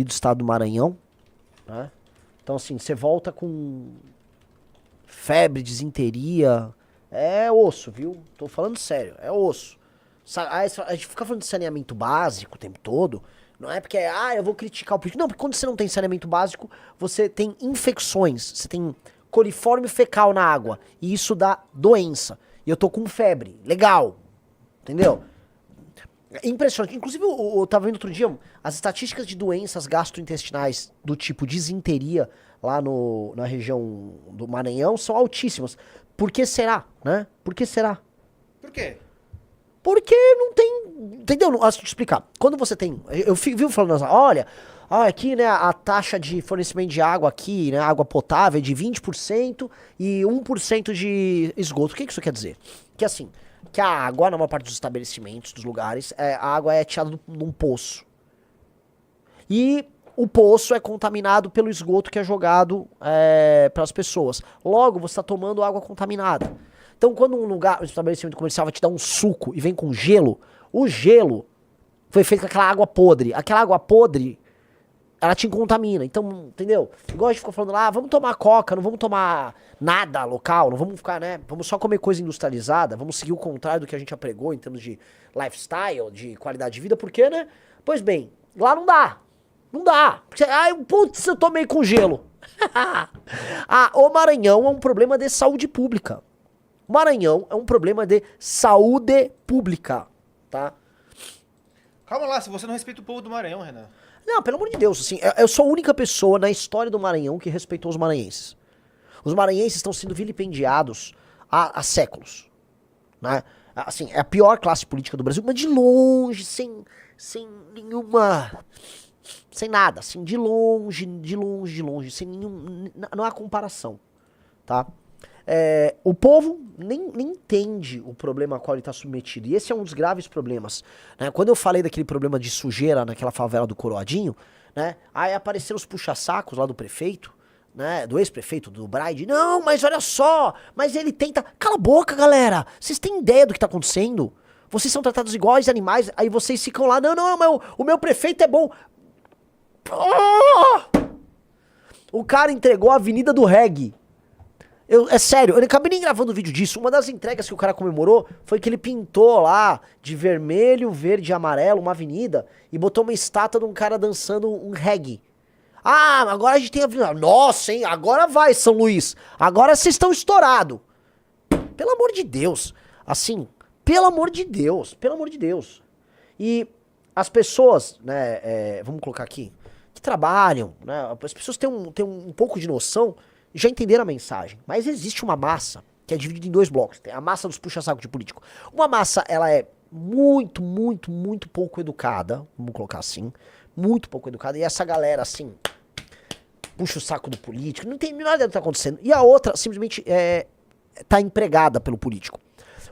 e do estado do Maranhão, né? Então, assim, você volta com febre, disenteria, é osso, viu? Tô falando sério, é osso. A gente fica falando de saneamento básico o tempo todo, não é porque, eu vou criticar o político. Não, porque quando você não tem saneamento básico, você tem infecções, você tem coliforme fecal na água, e isso dá doença. E eu tô com febre, legal, entendeu? É impressionante. Inclusive, eu tava vendo outro dia, as estatísticas de doenças gastrointestinais do tipo disenteria lá na região do Maranhão são altíssimas. Por que será, né? Por que será? Por quê? Porque não tem. Entendeu? Deixa eu te explicar. Quando você tem. Eu vivo falando assim, olha, aqui, né, a taxa de fornecimento de água aqui, né, água potável é de 20% e 1% de esgoto. O que isso quer dizer? Que assim, que a água, na maior parte dos estabelecimentos, dos lugares, a água é tirada num poço. E o poço é contaminado pelo esgoto que é jogado pelas pessoas. Logo, você está tomando água contaminada. Então, quando um estabelecimento comercial vai te dar um suco e vem com gelo, o gelo foi feito com aquela água podre. Aquela água podre, ela te contamina. Então, entendeu? Igual a gente ficou falando lá, vamos tomar coca, não vamos tomar nada local, não vamos ficar, né? Vamos só comer coisa industrializada, vamos seguir o contrário do que a gente apregou em termos de lifestyle, de qualidade de vida, porque, né? Pois bem, lá não dá. Não dá. Porque, putz, eu tomei com gelo. O Maranhão é um problema de saúde pública. O Maranhão é um problema de saúde pública, tá? Calma lá, se você não respeita o povo do Maranhão, Renan. Não, pelo amor de Deus, assim, eu sou a única pessoa na história do Maranhão que respeitou os maranhenses. Os maranhenses estão sendo vilipendiados há séculos, né? Assim, é a pior classe política do Brasil, mas de longe, sem nenhuma... Sem nada, assim, de longe, sem nenhum... Não há comparação, tá? O povo nem entende o problema a qual ele está submetido. E esse é um dos graves problemas, né? Quando eu falei daquele problema de sujeira naquela favela do Coroadinho, né? Aí apareceram os puxa-sacos lá do prefeito, né? Do ex-prefeito, do Braide. Não, mas olha só, mas ele tenta... Cala a boca, galera! Vocês têm ideia do que tá acontecendo? Vocês são tratados iguais animais, aí vocês ficam lá, não, o meu prefeito é bom. O cara entregou a Avenida do Reggae. É sério, eu não acabei nem gravando vídeo disso. Uma das entregas que o cara comemorou foi que ele pintou lá de vermelho, verde e amarelo uma avenida e botou uma estátua de um cara dançando um reggae. Agora a gente tem a avenida. Nossa, hein? Agora vai, São Luís. Agora vocês estão estourados. Pelo amor de Deus. Assim, pelo amor de Deus. Pelo amor de Deus. E as pessoas, né, vamos colocar aqui, que trabalham, né, as pessoas têm um pouco de noção, já entenderam a mensagem. Mas existe uma massa que é dividida em dois blocos. Tem a massa dos puxa-saco de político. Uma massa, ela é muito, muito, muito pouco educada, vamos colocar assim, muito pouco educada, e essa galera, assim, puxa o saco do político, não entende nada do que tá acontecendo. E a outra, simplesmente, tá empregada pelo político.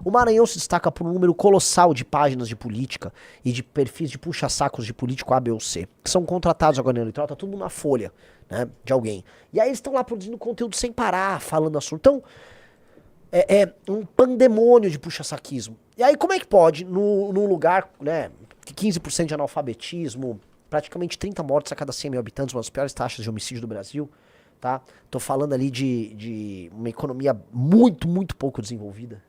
O Maranhão se destaca por um número colossal de páginas de política e de perfis de puxa-sacos de político A, B ou C, que são contratados agora no eleitoral, tá tudo na folha, né, de alguém. E aí eles estão lá produzindo conteúdo sem parar, falando assunto. Então, é um pandemônio de puxa-saquismo. E aí como é que pode, num lugar, né, de 15% de analfabetismo, praticamente 30 mortes a cada 100 mil habitantes, uma das piores taxas de homicídio do Brasil, tá? Tô falando ali de uma economia muito, muito pouco desenvolvida.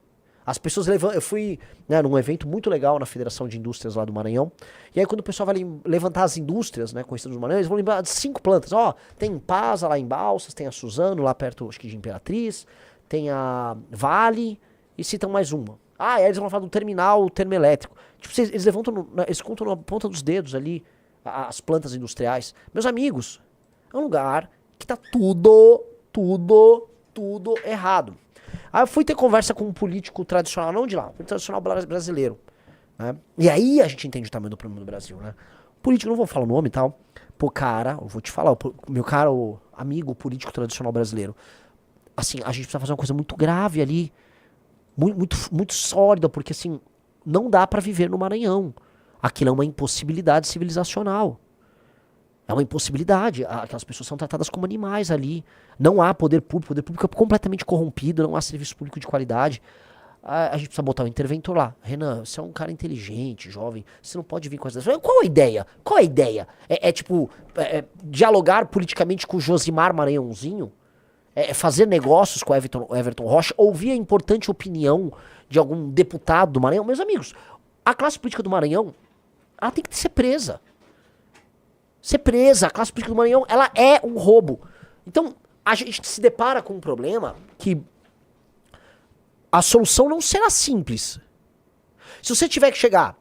As pessoas eu fui, né, num evento muito legal na Federação de Indústrias lá do Maranhão. E aí quando o pessoal vai levantar as indústrias, né, conhecidas do Maranhão, eles vão lembrar de 5 plantas. Tem Impasa lá em Balsas, tem a Suzano lá perto, acho que de Imperatriz, tem a Vale e citam mais uma. Aí eles vão falar do terminal termoelétrico. Tipo, eles levantam, eles contam na ponta dos dedos ali as plantas industriais. Meus amigos, é um lugar que tá tudo errado. Aí eu fui ter conversa com um político tradicional, não de lá, um tradicional brasileiro, né? E aí a gente entende o tamanho do problema do Brasil, né? Político, não vou falar o nome e tal. Pô, cara, eu vou te falar, meu caro amigo político tradicional brasileiro, assim, a gente precisa fazer uma coisa muito grave ali, muito sólida, porque assim, não dá pra viver no Maranhão. Aquilo é uma impossibilidade civilizacional. É uma impossibilidade. Aquelas pessoas são tratadas como animais ali. Não há poder público é completamente corrompido, não há serviço público de qualidade. a gente precisa botar um interventor lá. Renan, você é um cara inteligente, jovem, você não pode vir com essas... Qual a ideia? Qual a ideia? Dialogar politicamente com o Josimar Maranhãozinho? Fazer negócios com o Everton Rocha? Ouvir a importante opinião de algum deputado do Maranhão? Meus amigos, a classe política do Maranhão, ela tem que ser presa. Ser presa. A classe política do Maranhão, ela é um roubo. Então, a gente se depara com um problema que a solução não será simples. Se você tiver que chegar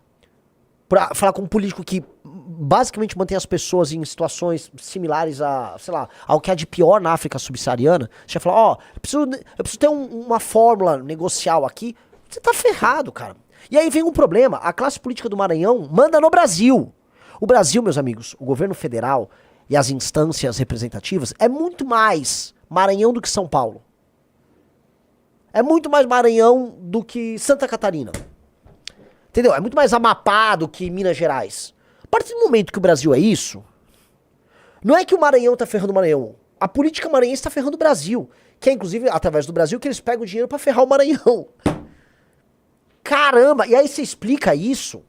pra falar com um político que basicamente mantém as pessoas em situações similares a, sei lá, ao que há de pior na África subsaariana, você vai falar, ó, eu preciso ter uma fórmula negocial aqui, você tá ferrado, cara. E aí vem um problema, a classe política do Maranhão manda no Brasil. O Brasil, meus amigos, o governo federal e as instâncias representativas é muito mais Maranhão do que São Paulo. É muito mais Maranhão do que Santa Catarina. Entendeu? É muito mais Amapá do que Minas Gerais. A partir do momento que o Brasil é isso, não é que o Maranhão tá ferrando o Maranhão. A política maranhense tá ferrando o Brasil. Que é, inclusive, através do Brasil, que eles pegam o dinheiro pra ferrar o Maranhão. Caramba! E aí você explica isso,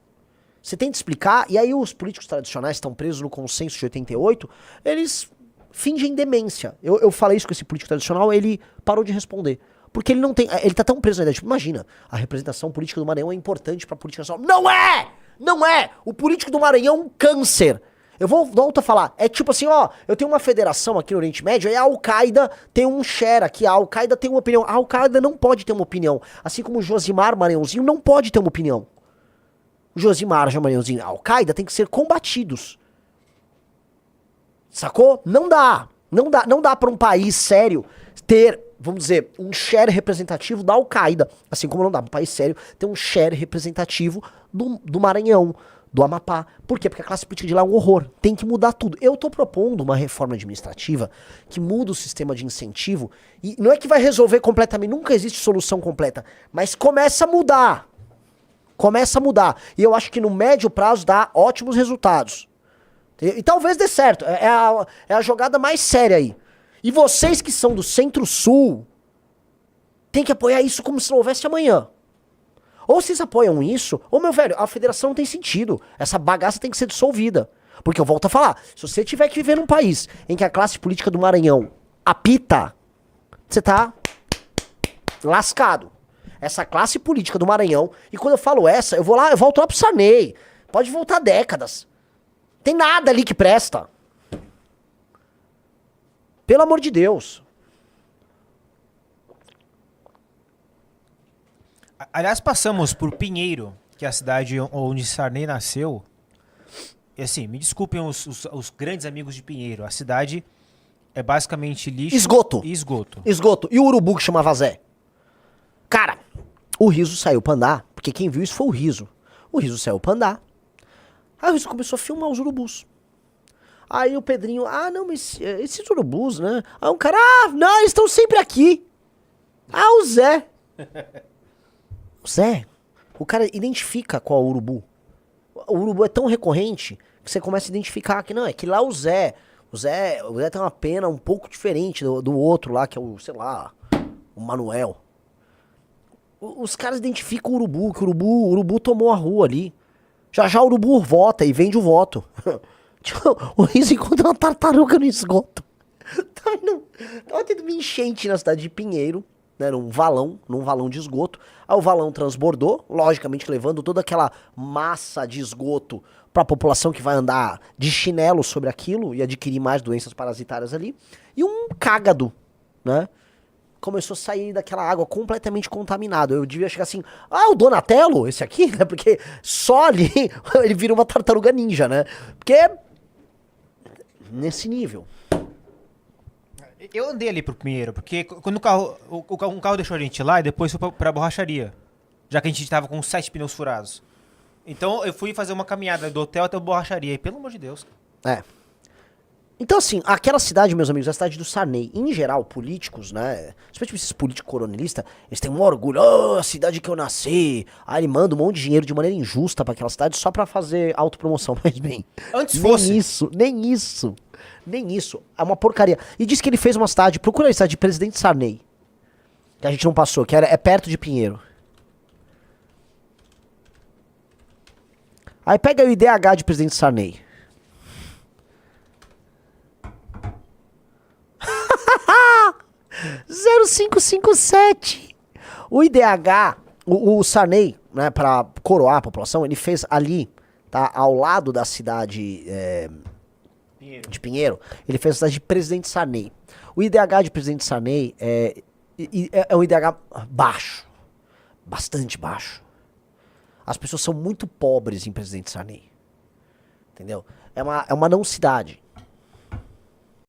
você tenta explicar, e aí os políticos tradicionais estão presos no consenso de 88, eles fingem demência. Eu falei isso com esse político tradicional, ele parou de responder. Porque ele não tem. Ele tá tão preso na ideia. Tipo, imagina, a representação política do Maranhão é importante pra política nacional. Não é! Não é! O político do Maranhão é um câncer. Eu volto a falar. É tipo assim, ó, eu tenho uma federação aqui no Oriente Médio, e a Al-Qaeda tem um share aqui, a Al-Qaeda tem uma opinião. A Al-Qaeda não pode ter uma opinião. Assim como o Josimar Maranhãozinho não pode ter uma opinião. O Josimar Maranhãozinho e a Al-Qaeda tem que ser combatidos. Sacou? Não dá. Não dá pra um país sério ter, vamos dizer, um share representativo da Al-Qaeda. Assim como não dá pra um país sério ter um share representativo do Maranhão, do Amapá. Por quê? Porque a classe política de lá é um horror. Tem que mudar tudo. Eu tô propondo uma reforma administrativa que muda o sistema de incentivo. E não é que vai resolver completamente, nunca existe solução completa. Mas começa a mudar. Começa a mudar. E eu acho que no médio prazo dá ótimos resultados. E talvez dê certo. É a jogada mais séria aí. E vocês que são do Centro-Sul tem que apoiar isso como se não houvesse amanhã. Ou vocês apoiam isso, ou, meu velho, a federação não tem sentido. Essa bagaça tem que ser dissolvida. Porque eu volto a falar, se você tiver que viver num país em que a classe política do Maranhão apita, você tá lascado. Essa classe política do Maranhão, e quando eu falo essa, eu volto lá pro Sarney. Pode voltar décadas. Tem nada ali que presta. Pelo amor de Deus. Aliás, passamos por Pinheiro, que é a cidade onde Sarney nasceu. E assim, me desculpem os grandes amigos de Pinheiro. A cidade é basicamente lixo Esgoto. e esgoto. Esgoto. E o urubu que chamava Zé? Cara, o Riso saiu pra andar, porque quem viu isso foi o Riso. O Riso saiu pra andar. Aí o Riso começou a filmar os urubus. Aí o Pedrinho, não, mas esses urubus, né? Aí um cara, não, eles estão sempre aqui. O Zé. O Zé, o cara identifica qual é o urubu. O urubu é tão recorrente que você começa a identificar que não, é que lá o Zé tem uma pena um pouco diferente do outro lá, que é o, sei lá, o Manuel. Os caras identificam o urubu, que o urubu tomou a rua ali. Já o urubu vota e vende o voto. O Riso encontra uma tartaruga no esgoto. Tava tendo uma enchente na cidade de Pinheiro, né, num valão de esgoto. Aí o valão transbordou, logicamente levando toda aquela massa de esgoto pra população que vai andar de chinelo sobre aquilo e adquirir mais doenças parasitárias ali. E um cágado, né, começou a sair daquela água completamente contaminado. Eu devia chegar assim, o Donatello, esse aqui, né, porque só ali ele vira uma tartaruga ninja, né, porque nesse nível. Eu andei ali pro Pinheiro, porque quando um carro deixou a gente lá e depois foi pra borracharia. Já que a gente tava com 7 pneus furados. Então eu fui fazer uma caminhada do hotel até a borracharia. E pelo amor de Deus. Então assim, aquela cidade, meus amigos, é a cidade do Sarney. Em geral, políticos, né, especialmente esses políticos coronelistas, eles têm um orgulho, a cidade que eu nasci. Aí ele manda um monte de dinheiro de maneira injusta pra aquela cidade só pra fazer autopromoção. Mas bem, Antes fosse. Nem isso. É uma porcaria. E diz que ele fez uma cidade, procura a cidade de Presidente Sarney. Que a gente não passou, que é perto de Pinheiro. Aí pega aí o IDH de Presidente Sarney. (0557) O IDH, o Sarney, né, pra coroar a população, ele fez ali, tá, ao lado da cidade de Pinheiro, ele fez a cidade de Presidente Sarney. O IDH de Presidente Sarney é um IDH baixo, bastante baixo. As pessoas são muito pobres em Presidente Sarney, entendeu? É uma não cidade.